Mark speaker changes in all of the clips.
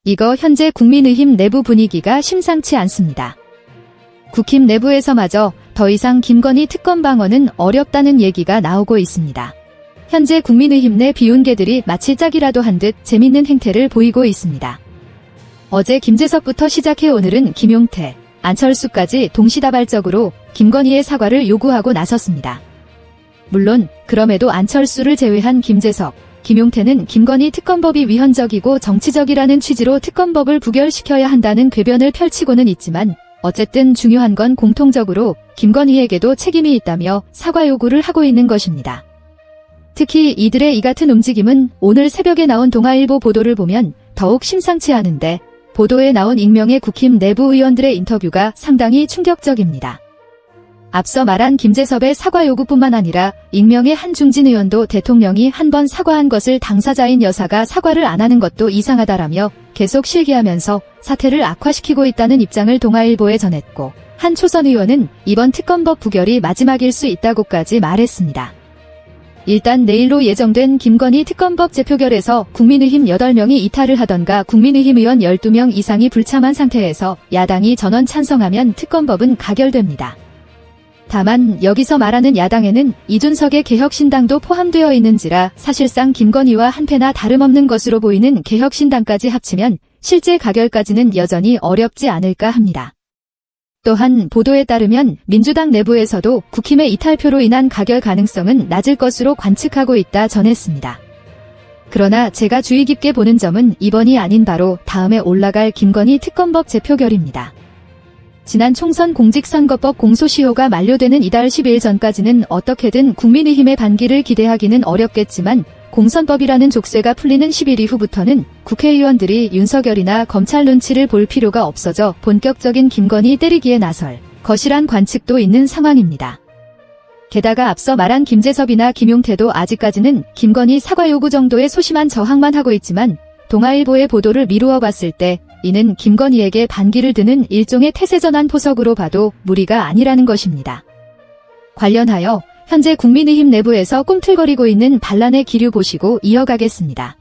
Speaker 1: 이거 현재 국민의힘 내부 분위기가 심상치 않습니다. 국힘 내부에서마저 더 이상 김건희 특검 방어는 어렵다는 얘기가 나오고 있습니다. 현재 국민의힘 내 비운개들이 마치 짝이라도 한 듯 재밌는 행태를 보이고 있습니다. 어제 김재석부터 시작해 오늘은 김용태, 안철수까지 동시다발적으로 김건희의 사과를 요구하고 나섰습니다. 물론 그럼에도 안철수를 제외한 김재석, 김용태는 김건희 특검법이 위헌적이고 정치적이라는 취지로 특검법을 부결시켜야 한다는 궤변을 펼치고는 있지만 어쨌든 중요한 건 공통적으로 김건희에게도 책임이 있다며 사과 요구를 하고 있는 것입니다. 특히 이들의 이 같은 움직임은 오늘 새벽에 나온 동아일보 보도를 보면 더욱 심상치 않은데 보도에 나온 익명의 국힘 내부 의원들의 인터뷰가 상당히 충격적입니다. 앞서 말한 김재섭의 사과 요구뿐만 아니라 익명의 한중진 의원도 대통령이 한 번 사과한 것을 당사자인 여사가 사과를 안 하는 것도 이상하다라며 계속 실기하면서 사태를 악화시키고 있다는 입장을 동아일보에 전했고, 한 초선 의원은 이번 특검법 부결이 마지막일 수 있다고까지 말했습니다. 일단 내일로 예정된 김건희 특검법 재표결에서 국민의힘 8명이 이탈을 하던가 국민의힘 의원 12명 이상이 불참한 상태에서 야당이 전원 찬성하면 특검법은 가결됩니다. 다만 여기서 말하는 야당에는 이준석의 개혁신당도 포함되어 있는지라 사실상 김건희와 한패나 다름없는 것으로 보이는 개혁신당까지 합치면 실제 가결까지는 여전히 어렵지 않을까 합니다. 또한 보도에 따르면 민주당 내부에서도 국힘의 이탈표로 인한 가결 가능성은 낮을 것으로 관측하고 있다 전했습니다. 그러나 제가 주의 깊게 보는 점은 이번이 아닌 바로 다음에 올라갈 김건희 특검법 재표결입니다. 지난 총선 공직선거법 공소시효가 만료되는 이달 10일 전까지는 어떻게든 국민의힘의 반기를 기대하기는 어렵겠지만 공선법이라는 족쇄가 풀리는 10일 이후부터는 국회의원들이 윤석열이나 검찰 눈치를 볼 필요가 없어져 본격적인 김건희 때리기에 나설 것이란 관측도 있는 상황입니다. 게다가 앞서 말한 김재섭이나 김용태도 아직까지는 김건희 사과 요구 정도의 소심한 저항만 하고 있지만 동아일보의 보도를 미루어 봤을 때 이는 김건희에게 반기를 드는 일종의 태세전환 포석으로 봐도 무리가 아니라는 것입니다. 관련하여 현재 국민의힘 내부에서 꿈틀거리고 있는 반란의 기류 보시고 이어가겠습니다.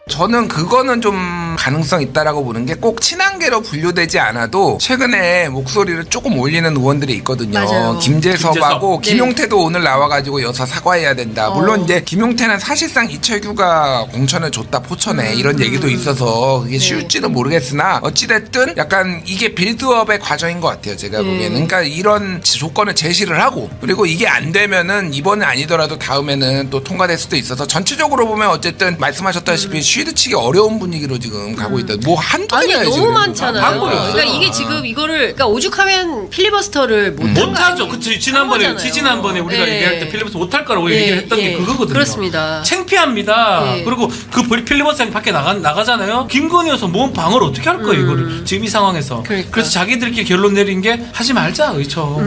Speaker 2: 저는 그거는 좀 가능성 있다라고 보는 게 꼭 친한계로 분류되지 않아도 최근에 목소리를 조금 올리는 의원들이 있거든요.
Speaker 3: 맞아요.
Speaker 2: 김재섭하고
Speaker 3: 네.
Speaker 2: 김용태도 오늘 나와가지고 여사 사과해야 된다. 물론 이제 김용태는 사실상 이철규가 공천을 줬다 포천에 이런 얘기도 있어서 그게 쉬울지는 모르겠으나 어찌됐든 약간 이게 빌드업의 과정인 것 같아요. 제가 보기에는. 그러니까 이런 조건을 제시를 하고 그리고 이게 안 되면은 이번에 아니더라도 다음에는 또 통과될 수도 있어서 전체적으로 보면 어쨌든 말씀하셨다시피 쉬드치기 어려운 분위기로 지금 가고 있다. 뭐 한두
Speaker 3: 아니
Speaker 2: 개나
Speaker 3: 너무 많잖아요.
Speaker 2: 거예요.
Speaker 3: 그러니까 이게 지금 이거를 그러니까 오죽하면 필리버스터를
Speaker 4: 못하죠. 그치. 지난번에 우리가
Speaker 3: 네.
Speaker 4: 얘기할 때 필리버스터 못할 거라고 얘기했던 게 그거거든요.
Speaker 3: 그렇습니다.
Speaker 4: 창피합니다.
Speaker 3: 네.
Speaker 4: 그리고 그 필리버스터 밖에 나가잖아요. 김건희여서 뭔 방어를 어떻게 할 거예요, 이거를. 지금 이 상황에서.
Speaker 3: 그러니까.
Speaker 4: 그래서 자기들끼리 결론 내린 게 하지 말자,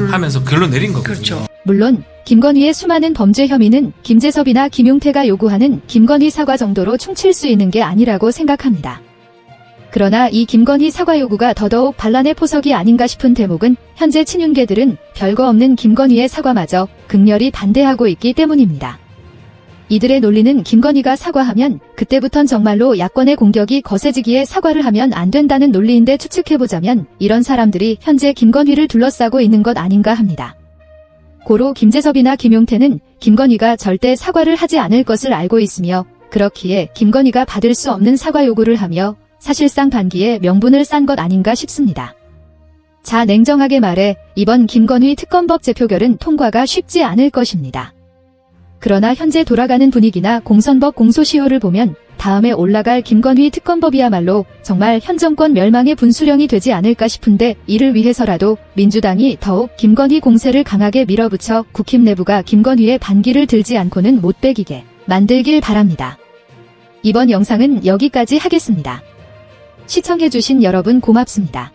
Speaker 4: 하면서 결론 내린 거거든요.
Speaker 3: 그렇죠.
Speaker 1: 물론 김건희의 수많은 범죄 혐의는 김재섭이나 김용태가 요구하는 김건희 사과 정도로 충칠 수 있는 게 아니라고 생각합니다. 그러나 이 김건희 사과 요구가 더더욱 반란의 포석이 아닌가 싶은 대목은 현재 친윤계들은 별거 없는 김건희의 사과마저 극렬히 반대하고 있기 때문입니다. 이들의 논리는 김건희가 사과하면 그때부턴 정말로 야권의 공격이 거세지기에 사과를 하면 안 된다는 논리인데 추측해보자면 이런 사람들이 현재 김건희를 둘러싸고 있는 것 아닌가 합니다. 고로 김재섭이나 김용태는 김건희가 절대 사과를 하지 않을 것을 알고 있으며 그렇기에 김건희가 받을 수 없는 사과 요구를 하며 사실상 반기에 명분을 싼 것 아닌가 싶습니다. 자, 냉정하게 말해 이번 김건희 특검법 재표결은 통과가 쉽지 않을 것입니다. 그러나 현재 돌아가는 분위기나 공선법 공소시효를 보면 다음에 올라갈 김건희 특검법이야말로 정말 현 정권 멸망의 분수령이 되지 않을까 싶은데 이를 위해서라도 민주당이 더욱 김건희 공세를 강하게 밀어붙여 국힘 내부가 김건희의 반기를 들지 않고는 못 배기게 만들길 바랍니다. 이번 영상은 여기까지 하겠습니다. 시청해주신 여러분 고맙습니다.